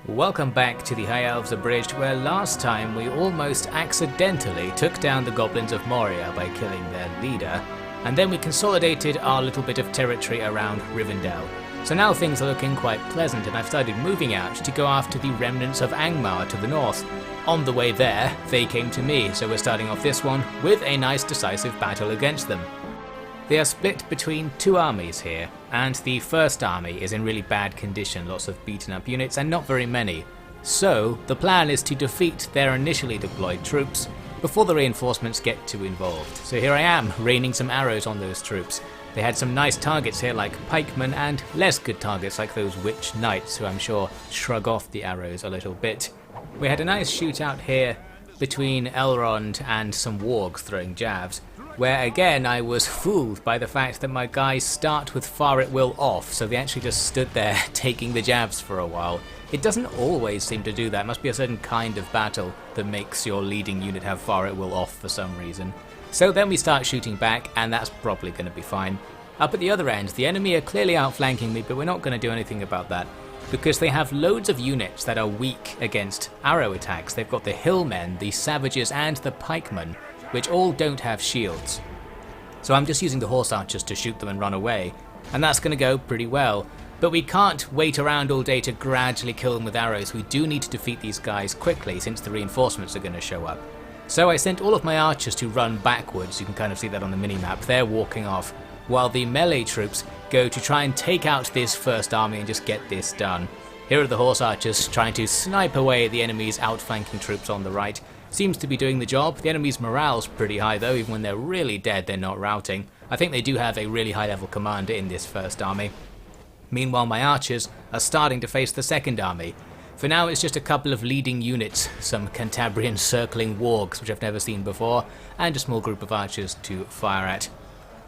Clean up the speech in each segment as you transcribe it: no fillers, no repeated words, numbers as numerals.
Welcome back to the High Elves Abridged, where last time we almost accidentally took down the Goblins of Moria by killing their leader, and then we consolidated our little bit of territory around Rivendell. So now things are looking quite pleasant, and I've started moving out to go after the Remnants of Angmar to the north. On the way there, they came to me, so we're starting off this one with a nice decisive battle against them. They are split between two armies here, and the first army is in really bad condition, lots of beaten up units and not very many. So the plan is to defeat their initially deployed troops before the reinforcements get too involved. So here I am, raining some arrows on those troops. They had some nice targets here like pikemen and less good targets like those witch knights, who I'm sure shrug off the arrows a little bit. We had a nice shootout here between Elrond and some wargs throwing jabs, where again I was fooled by the fact that my guys start with fire at will off, so they actually just stood there taking the jabs for a while. It doesn't always seem to do that. It must be a certain kind of battle that makes your leading unit have fire at will off for some reason. So then we start shooting back, and that's probably going to be fine. Up at the other end, the enemy are clearly outflanking me, but we're not going to do anything about that, because they have loads of units that are weak against arrow attacks. They've got the hillmen, the savages and the pikemen, which all don't have shields. So I'm just using the horse archers to shoot them and run away, and that's going to go pretty well. But we can't wait around all day to gradually kill them with arrows. We do need to defeat these guys quickly since the reinforcements are going to show up. So I sent all of my archers to run backwards. You can kind of see that on the minimap. They're walking off, while the melee troops go to try and take out this first army and just get this done. Here are the horse archers trying to snipe away at the enemy's outflanking troops on the right. Seems to be doing the job. The enemy's morale's pretty high though. Even when they're really dead, they're not routing. I think they do have a really high level commander in this first army. Meanwhile, my archers are starting to face the second army. For now it's just a couple of leading units, some Cantabrian circling wargs which I've never seen before, and a small group of archers to fire at.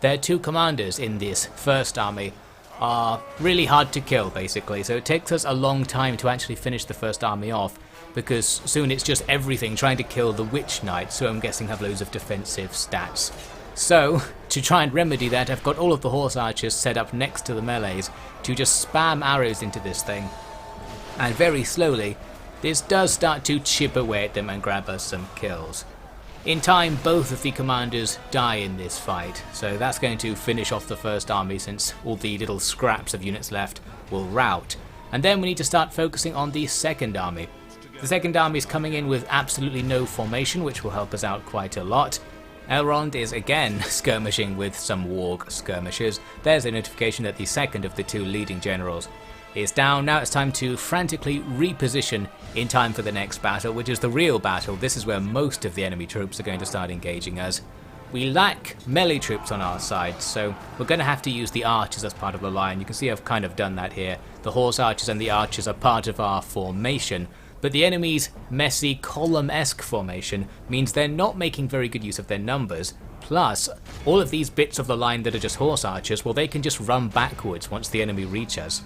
Their two commanders in this first army are really hard to kill basically, so it takes us a long time to actually finish the first army off, because soon it's just everything trying to kill the witch knights, who I'm guessing have loads of defensive stats. So, to try and remedy that, I've got all of the horse archers set up next to the melees to just spam arrows into this thing. And very slowly, this does start to chip away at them and grab us some kills. In time, both of the commanders die in this fight, so that's going to finish off the first army since all the little scraps of units left will rout. And then we need to start focusing on the second army. The second army is coming in with absolutely no formation, which will help us out quite a lot. Elrond is again skirmishing with some warg skirmishers. There's a notification that the second of the two leading generals is down. Now it's time to frantically reposition in time for the next battle, which is the real battle. This is where most of the enemy troops are going to start engaging us. We lack melee troops on our side, so we're going to have to use the archers as part of the line. You can see I've kind of done that here. The horse archers and the archers are part of our formation, but the enemy's messy column-esque formation means they're not making very good use of their numbers. Plus, all of these bits of the line that are just horse archers, well, they can just run backwards once the enemy reaches us.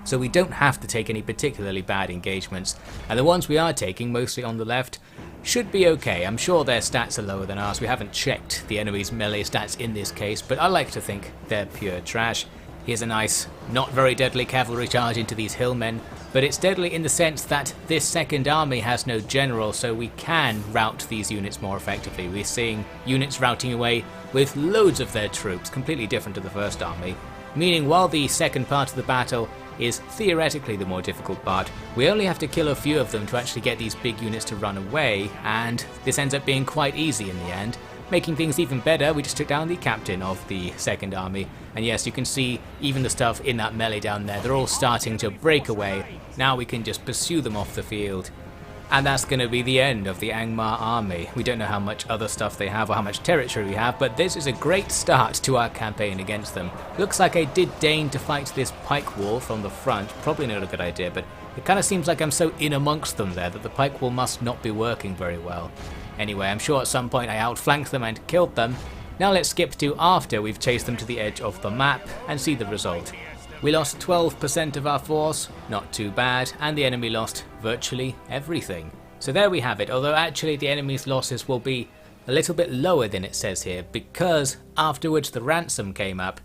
So we don't have to take any particularly bad engagements, and the ones we are taking, mostly on the left, should be okay. I'm sure their stats are lower than ours. We haven't checked the enemy's melee stats in this case, but I like to think they're pure trash. Here's a nice, not very deadly cavalry charge into these hillmen, but it's deadly in the sense that this second army has no general, so we can rout these units more effectively. We're seeing units routing away with loads of their troops, completely different to the first army. Meaning while the second part of the battle is theoretically the more difficult part, we only have to kill a few of them to actually get these big units to run away, and this ends up being quite easy in the end. Making things even better, we just took down the captain of the second army, and yes, you can see even the stuff in that melee down there, they're all starting to break away. Now we can just pursue them off the field. And that's going to be the end of the Angmar army. We don't know how much other stuff they have or how much territory we have, but this is a great start to our campaign against them. Looks like I did deign to fight this pike wall from the front. Probably not a good idea, but it kind of seems like I'm so in amongst them there that the pike wall must not be working very well. Anyway, I'm sure at some point I outflanked them and killed them. Now let's skip to after we've chased them to the edge of the map and see the result. We lost 12% of our force, not too bad, and the enemy lost virtually everything. So there we have it, although actually the enemy's losses will be a little bit lower than it says here, because afterwards the ransom came up,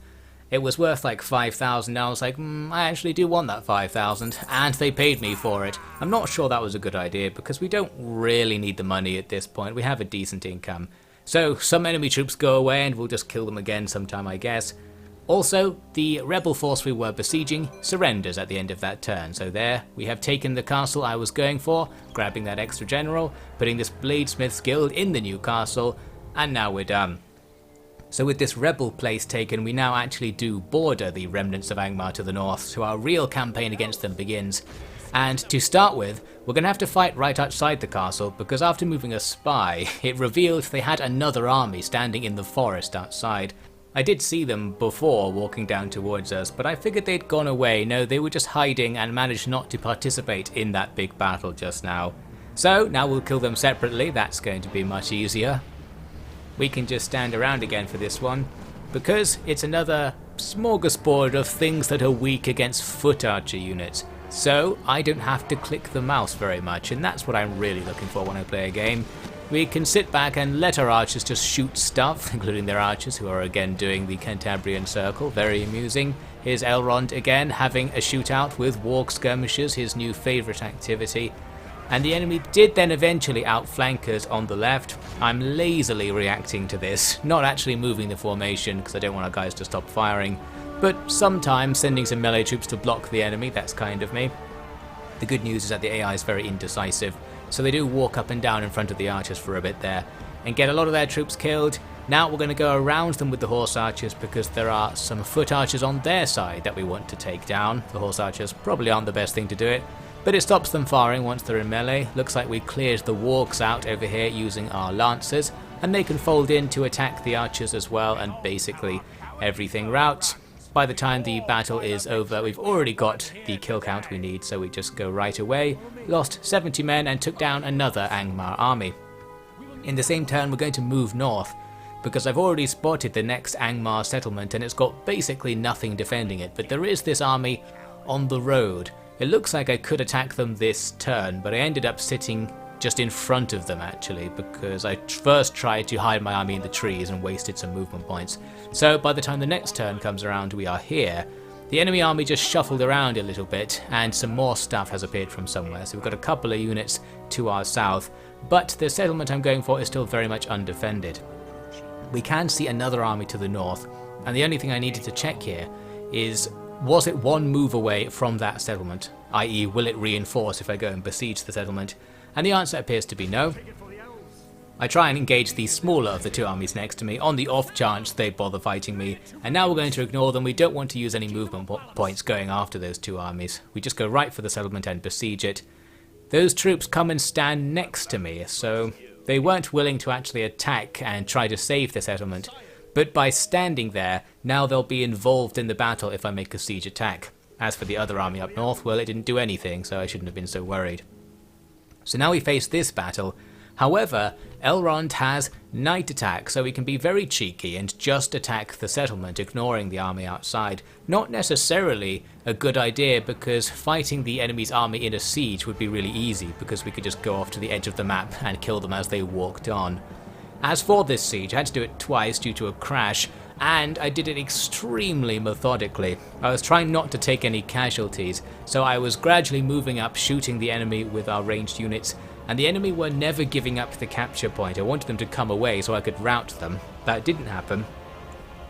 It was worth like 5,000. I was like, I actually do want that 5,000, and they paid me for it. I'm not sure that was a good idea because we don't really need the money at this point. We have a decent income. So some enemy troops go away and we'll just kill them again sometime, I guess. Also, the rebel force we were besieging surrenders at the end of that turn. So there, we have taken the castle I was going for, grabbing that extra general, putting this bladesmith's guild in the new castle, and now we're done. So with this rebel place taken, we now actually do border the Remnants of Angmar to the north, so our real campaign against them begins. And to start with, we're going to have to fight right outside the castle, because after moving a spy, it revealed they had another army standing in the forest outside. I did see them before walking down towards us, but I figured they'd gone away. No, they were just hiding and managed not to participate in that big battle just now. So now we'll kill them separately. That's going to be much easier. We can just stand around again for this one, because it's another smorgasbord of things that are weak against foot archer units. So I don't have to click the mouse very much, and that's what I'm really looking for when I play a game. We can sit back and let our archers just shoot stuff, including their archers who are again doing the Cantabrian Circle, very amusing. Here's Elrond again having a shootout with warg skirmishers, his new favourite activity. And the enemy did then eventually outflank us on the left. I'm lazily reacting to this, not actually moving the formation because I don't want our guys to stop firing, but sometimes sending some melee troops to block the enemy. That's kind of me. The good news is that the AI is very indecisive, so they do walk up and down in front of the archers for a bit there and get a lot of their troops killed. Now we're going to go around them with the horse archers because there are some foot archers on their side that we want to take down. The horse archers probably aren't the best thing to do it, but it stops them firing once they're in melee. Looks like we cleared the wargs out over here using our lancers, and they can fold in to attack the archers as well, and basically everything routes. By the time the battle is over, we've already got the kill count we need, so we just go right away. Lost 70 men and took down another Angmar army. In the same turn, we're going to move north, because I've already spotted the next Angmar settlement and it's got basically nothing defending it, but there is this army on the road. It looks like I could attack them this turn, but I ended up sitting just in front of them actually, because I first tried to hide my army in the trees and wasted some movement points. So by the time the next turn comes around, we are here. The enemy army just shuffled around a little bit, and some more stuff has appeared from somewhere, so we've got a couple of units to our south, but the settlement I'm going for is still very much undefended. We can see another army to the north, and the only thing I needed to check here is, was it one move away from that settlement, i.e. will it reinforce if I go and besiege the settlement? And the answer appears to be no. I try and engage the smaller of the two armies next to me on the off chance they bother fighting me, and now we're going to ignore them. We don't want to use any movement points going after those two armies. We just go right for the settlement and besiege it. Those troops come and stand next to me, so they weren't willing to actually attack and try to save the settlement, but by standing there, now they'll be involved in the battle if I make a siege attack. As for the other army up north, well, it didn't do anything, so I shouldn't have been so worried. So now we face this battle. However, Elrond has night attack, so we can be very cheeky and just attack the settlement, ignoring the army outside. Not necessarily a good idea, because fighting the enemy's army in a siege would be really easy, because we could just go off to the edge of the map and kill them as they walked on. As for this siege, I had to do it twice due to a crash, and I did it extremely methodically. I was trying not to take any casualties, so I was gradually moving up, shooting the enemy with our ranged units, and the enemy were never giving up the capture point. I wanted them to come away so I could rout them. That didn't happen,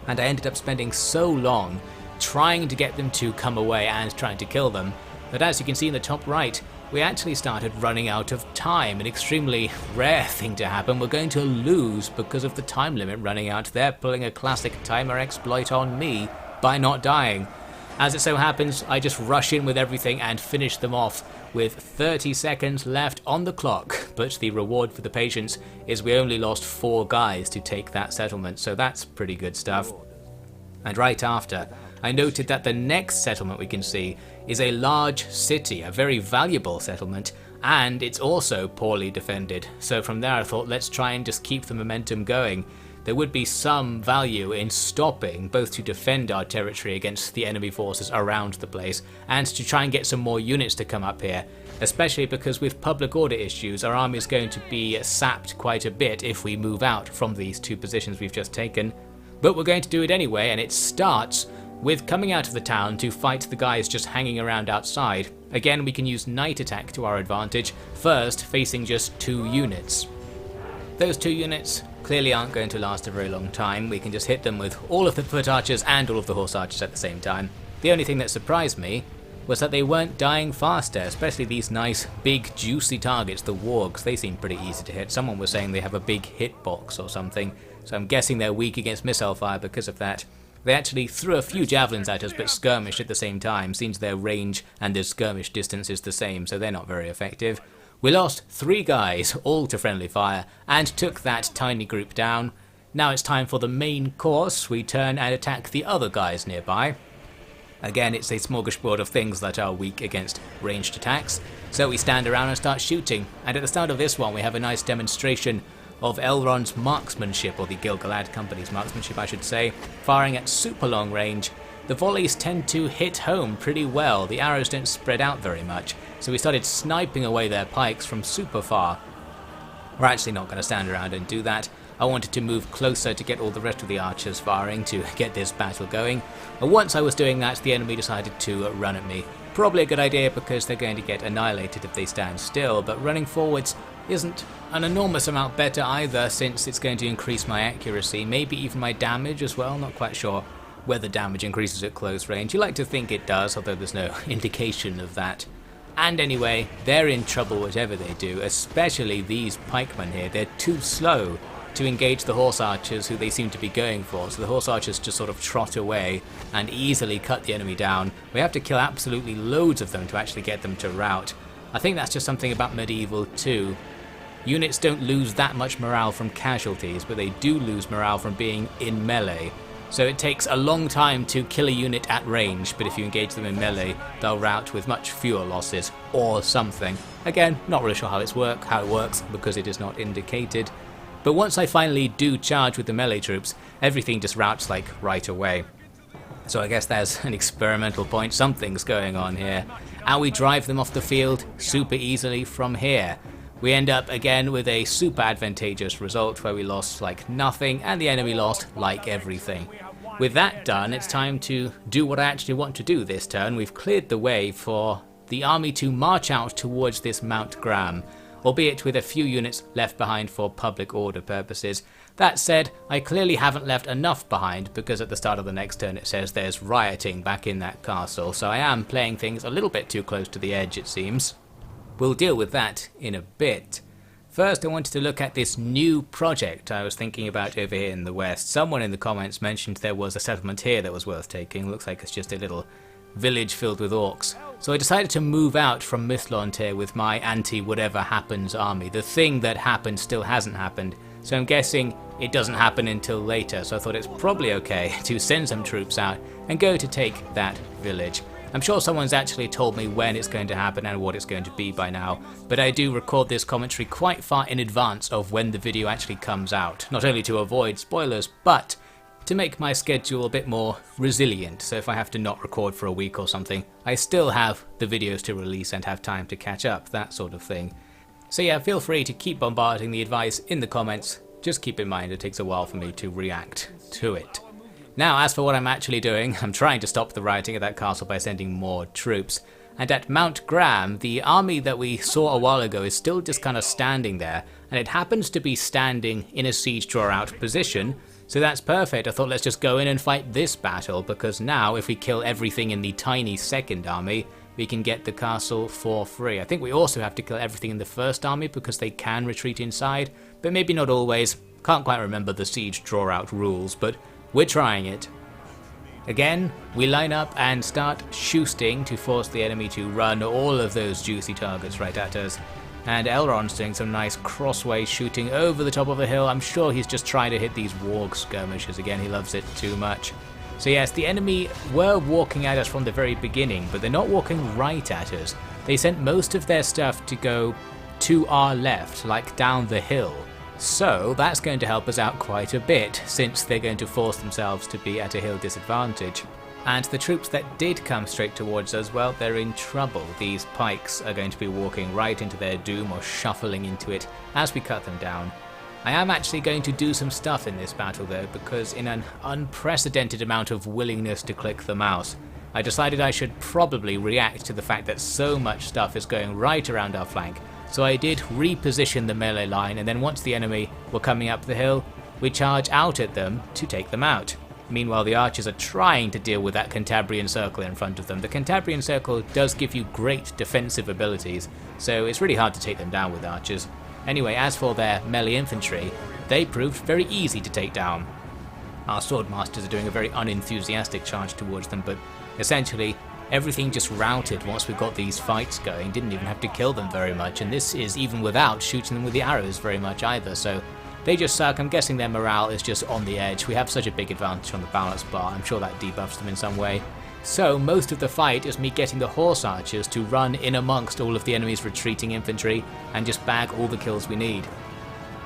and I ended up spending so long trying to get them to come away and trying to kill them that, as you can see in the top right, we actually started running out of time. An extremely rare thing to happen. We're going to lose because of the time limit running out. They're pulling a classic timer exploit on me by not dying. As it so happens, I just rush in with everything and finish them off with 30 seconds left on the clock, but the reward for the patience is we only lost 4 guys to take that settlement, so that's pretty good stuff. And right after, I noted that the next settlement we can see is a large city, a very valuable settlement, and it's also poorly defended. So from there I thought, let's try and just keep the momentum going. There would be some value in stopping, both to defend our territory against the enemy forces around the place, and to try and get some more units to come up here, especially because with public order issues, our army is going to be sapped quite a bit if we move out from these 2 positions we've just taken. But we're going to do it anyway, and it starts with coming out of the town to fight the guys just hanging around outside. Again, we can use night attack to our advantage, first facing just 2 units. Those 2 units clearly aren't going to last a very long time. We can just hit them with all of the foot archers and all of the horse archers at the same time. The only thing that surprised me was that they weren't dying faster, especially these nice big juicy targets, the wargs. They seem pretty easy to hit. Someone was saying they have a big hitbox or something, so I'm guessing they're weak against missile fire because of that. They actually threw a few javelins at us but skirmished at the same time. Seems their range and their skirmish distance is the same, so they're not very effective. We lost 3 guys, all to friendly fire, and took that tiny group down. Now it's time for the main course. We turn and attack the other guys nearby. Again, it's a smorgasbord of things that are weak against ranged attacks, so we stand around and start shooting. And at the start of this one we have a nice demonstration of Elrond's marksmanship, or the Gil-galad Company's marksmanship I should say, firing at super long range. The volleys tend to hit home pretty well, the arrows don't spread out very much, so we started sniping away their pikes from super far. We're actually not going to stand around and do that. I wanted to move closer to get all the rest of the archers firing to get this battle going. And once I was doing that, the enemy decided to run at me. Probably a good idea because they're going to get annihilated if they stand still, but running forwards isn't an enormous amount better either, since it's going to increase my accuracy, maybe even my damage as well. Not quite sure whether damage increases at close range. You like to think it does, although there's no indication of that. And anyway, they're in trouble whatever they do, especially these pikemen here. They're too slow to engage the horse archers who they seem to be going for, so the horse archers just sort of trot away and easily cut the enemy down. We have to kill absolutely loads of them to actually get them to rout. I think that's just something about medieval too. Units don't lose that much morale from casualties, but they do lose morale from being in melee. So it takes a long time to kill a unit at range, but if you engage them in melee, they'll rout with much fewer losses, or something. Again, not really sure how it works, because it is not indicated. But once I finally do charge with the melee troops, everything just routs like right away. So I guess there's an experimental point, something's going on here. And we drive them off the field super easily from here. We end up again with a super advantageous result where we lost like nothing and the enemy lost like everything. With that done, it's time to do what I actually want to do this turn. We've cleared the way for the army to march out towards this Mount Graham, albeit with a few units left behind for public order purposes. That said, I clearly haven't left enough behind, because at the start of the next turn it says there's rioting back in that castle, so I am playing things a little bit too close to the edge it seems. We'll deal with that in a bit. First I wanted to look at this new project I was thinking about over here in the west. Someone in the comments mentioned there was a settlement here that was worth taking. Looks like it's just a little village filled with orcs. So I decided to move out from Mithlond with my anti-whatever happens army. The thing that happened still hasn't happened, so I'm guessing it doesn't happen until later, so I thought it's probably okay to send some troops out and go to take that village. I'm sure someone's actually told me when it's going to happen and what it's going to be by now, but I do record this commentary quite far in advance of when the video actually comes out, not only to avoid spoilers, but to make my schedule a bit more resilient, so if I have to not record for a week or something, I still have the videos to release and have time to catch up, that sort of thing. So yeah, feel free to keep bombarding the advice in the comments, just keep in mind it takes a while for me to react to it. Now, as for what I'm actually doing, I'm trying to stop the rioting at that castle by sending more troops. And at Mount Graham, the army that we saw a while ago is still just kind of standing there, and it happens to be standing in a siege draw out position, so that's perfect. I thought let's just go in and fight this battle, because now if we kill everything in the tiny second army, we can get the castle for free. I think we also have to kill everything in the first army because they can retreat inside, but maybe not always. Can't quite remember the siege draw out rules, but we're trying it. Again, we line up and start shooting to force the enemy to run all of those juicy targets right at us. And Elrond's doing some nice crossway shooting over the top of the hill. I'm sure he's just trying to hit these warg skirmishers again, he loves it too much. So yes, the enemy were walking at us from the very beginning, but they're not walking right at us. They sent most of their stuff to go to our left, like down the hill. So that's going to help us out quite a bit, since they're going to force themselves to be at a hill disadvantage. And the troops that did come straight towards us, well, they're in trouble. These pikes are going to be walking right into their doom or shuffling into it as we cut them down. I am actually going to do some stuff in this battle though, because in an unprecedented amount of willingness to click the mouse, I decided I should probably react to the fact that so much stuff is going right around our flank. So I did reposition the melee line, and then once the enemy were coming up the hill, we charge out at them to take them out. Meanwhile, the archers are trying to deal with that Cantabrian circle in front of them. The Cantabrian circle does give you great defensive abilities, so it's really hard to take them down with archers. Anyway, as for their melee infantry, they proved very easy to take down. Our swordmasters are doing a very unenthusiastic charge towards them, but essentially everything just routed once we got these fights going. Didn't even have to kill them very much, and this is even without shooting them with the arrows very much either, so they just suck. I'm guessing their morale is just on the edge. We have such a big advantage on the balance bar, I'm sure that debuffs them in some way. So most of the fight is me getting the horse archers to run in amongst all of the enemy's retreating infantry and just bag all the kills we need.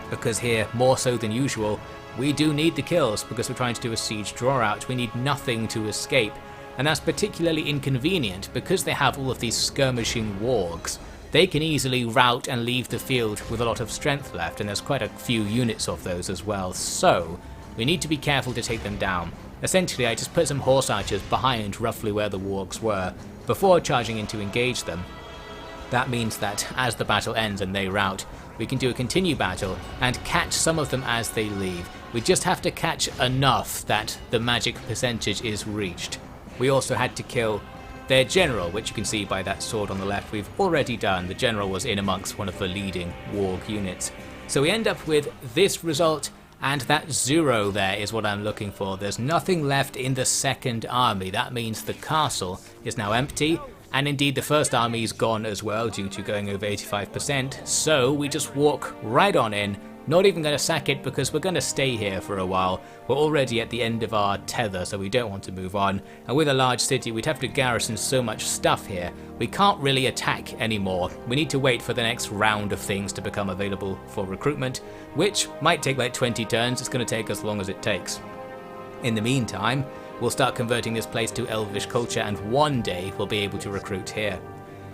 Because here, more so than usual, we do need the kills because we're trying to do a siege draw out. We need nothing to escape, and that's particularly inconvenient because they have all of these skirmishing wargs. They can easily rout and leave the field with a lot of strength left, and there's quite a few units of those as well, so we need to be careful to take them down. Essentially, I just put some horse archers behind roughly where the wargs were before charging in to engage them. That means that as the battle ends and they rout, we can do a continue battle and catch some of them as they leave. We just have to catch enough that the magic percentage is reached. We also had to kill their general, which you can see by that sword on the left we've already done. The general was in amongst one of the leading warg units. So we end up with this result, and that 0 there is what I'm looking for. There's nothing left in the second army. That means the castle is now empty, and indeed the first army is gone as well due to going over 85%. So we just walk right on in. Not even going to sack it because we're going to stay here for a while. We're already at the end of our tether, so we don't want to move on. And with a large city, we'd have to garrison so much stuff here. We can't really attack anymore. We need to wait for the next round of things to become available for recruitment, which might take like 20 turns. It's going to take as long as it takes. In the meantime, we'll start converting this place to Elvish culture, and one day we'll be able to recruit here.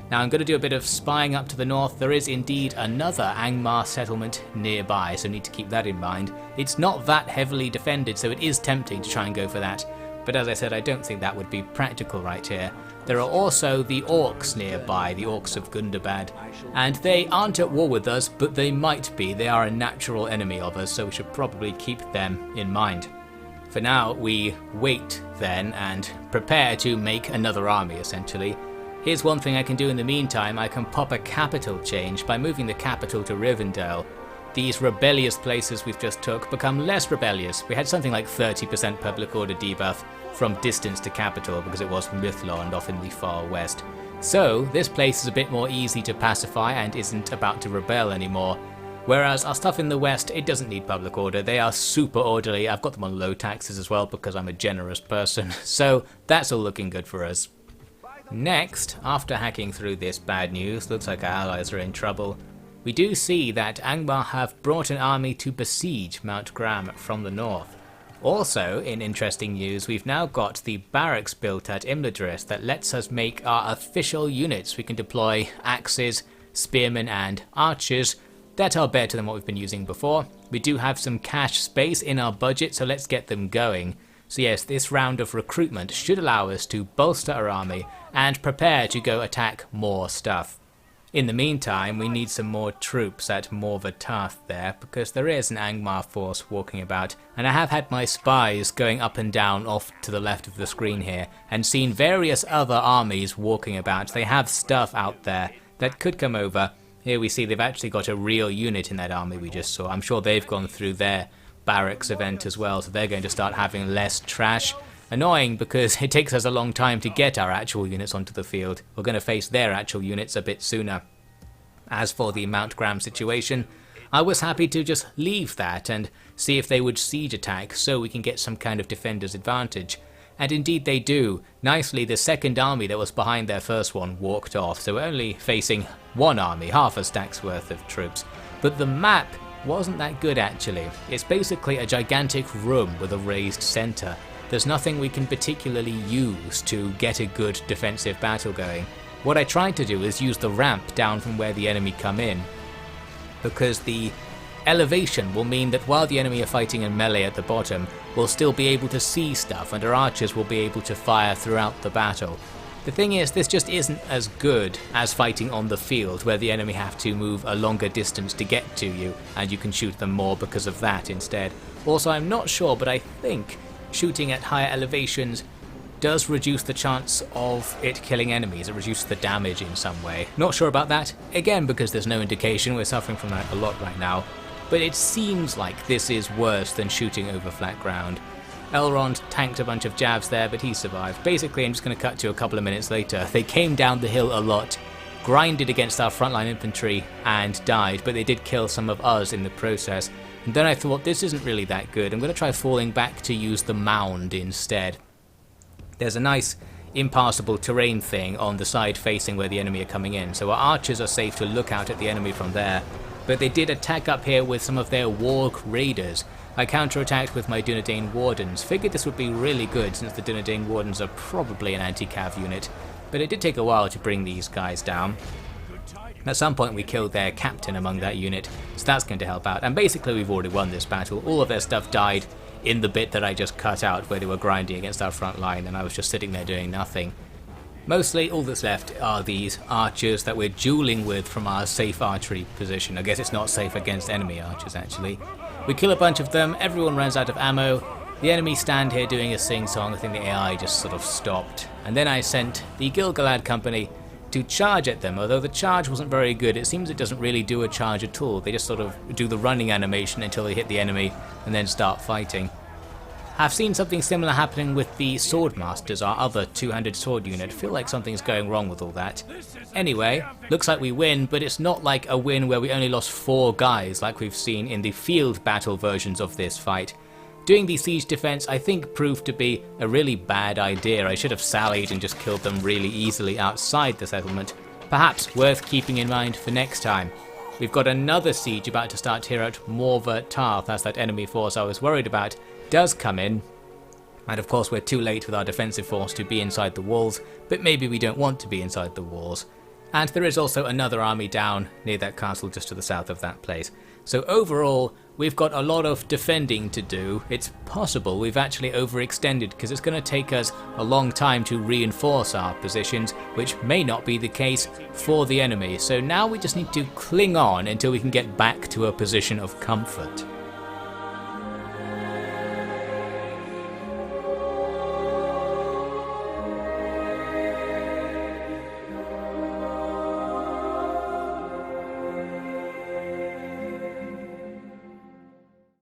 Now I'm going to do a bit of spying up to the north. There is indeed another Angmar settlement nearby, so need to keep that in mind. It's not that heavily defended, so it is tempting to try and go for that. But as I said, I don't think that would be practical right here. There are also the Orcs nearby, the Orcs of Gondor-Mordor, and they aren't at war with us, but they might be. They are a natural enemy of us, so we should probably keep them in mind. For now, we wait then and prepare to make another army, essentially. Here's one thing I can do in the meantime. I can pop a capital change by moving the capital to Rivendell. These rebellious places we've just took become less rebellious. We had something like 30% public order debuff from distance to capital because it was Mythlond off in the far west. So this place is a bit more easy to pacify and isn't about to rebel anymore. Whereas our stuff in the west, it doesn't need public order. They are super orderly. I've got them on low taxes as well because I'm a generous person. So that's all looking good for us. Next, after hacking through this bad news, looks like our allies are in trouble, we do see that Angmar have brought an army to besiege Mount Gram from the north. Also, in interesting news, we've now got the barracks built at Imladris that lets us make our official units. We can deploy axes, spearmen and archers that are better than what we've been using before. We do have some cash space in our budget, so let's get them going. So yes, this round of recruitment should allow us to bolster our army and prepare to go attack more stuff. In the meantime, we need some more troops at Morvatarth there, because there is an Angmar force walking about, and I have had my spies going up and down off to the left of the screen here, and seen various other armies walking about. They have stuff out there that could come over. Here we see they've actually got a real unit in that army we just saw. I'm sure they've gone through their barracks event as well, so they're going to start having less trash. Annoying because it takes us a long time to get our actual units onto the field. We're going to face their actual units a bit sooner. As for the Mount Gram situation, I was happy to just leave that and see if they would siege attack so we can get some kind of defender's advantage. And indeed they do. Nicely, the second army that was behind their first one walked off, so we're only facing one army, half a stack's worth of troops. But the map wasn't that good actually. It's basically a gigantic room with a raised centre. There's nothing we can particularly use to get a good defensive battle going. What I tried to do is use the ramp down from where the enemy come in, because the elevation will mean that while the enemy are fighting in melee at the bottom, we'll still be able to see stuff and our archers will be able to fire throughout the battle. The thing is, this just isn't as good as fighting on the field, where the enemy have to move a longer distance to get to you, and you can shoot them more because of that instead. Also, I'm not sure, but I think shooting at higher elevations does reduce the chance of it killing enemies. It reduces the damage in some way. Not sure about that, again because there's no indication. We're suffering from that a lot right now. But it seems like this is worse than shooting over flat ground. Elrond tanked a bunch of jabs there, but he survived. Basically, I'm just going to cut to a couple of minutes later. They came down the hill a lot, grinded against our frontline infantry, and died, but they did kill some of us in the process. And then I thought, this isn't really that good. I'm going to try falling back to use the mound instead. There's a nice impassable terrain thing on the side facing where the enemy are coming in, so our archers are safe to look out at the enemy from there. But they did attack up here with some of their warg raiders. I counterattacked with my Dunedain Wardens. Figured this would be really good since the Dunedain Wardens are probably an anti-cav unit, but it did take a while to bring these guys down. At some point we killed their captain among that unit, so that's going to help out. And basically we've already won this battle. All of their stuff died in the bit that I just cut out where they were grinding against our front line and I was just sitting there doing nothing. Mostly all that's left are these archers that we're dueling with from our safe archery position. I guess it's not safe against enemy archers actually. We kill a bunch of them, everyone runs out of ammo, the enemies stand here doing a sing-song. I think the AI just sort of stopped. And then I sent the Gil-galad company to charge at them, although the charge wasn't very good. It seems it doesn't really do a charge at all. They just sort of do the running animation until they hit the enemy and then start fighting. I've seen something similar happening with the Swordmasters, our other 200 sword unit. Feel like something's going wrong with all that. Anyway, looks like we win, but it's not like a win where we only lost 4 guys like we've seen in the field battle versions of this fight. Doing the siege defense I think proved to be a really bad idea. I should have sallied and just killed them really easily outside the settlement. Perhaps worth keeping in mind for next time. We've got another siege about to start here at Morva Tarth. That's that enemy force I was worried about. Does come in, and of course we're too late with our defensive force to be inside the walls, but maybe we don't want to be inside the walls. And there is also another army down near that castle just to the south of that place. So overall, we've got a lot of defending to do. It's possible we've actually overextended because it's going to take us a long time to reinforce our positions, which may not be the case for the enemy. So now we just need to cling on until we can get back to a position of comfort.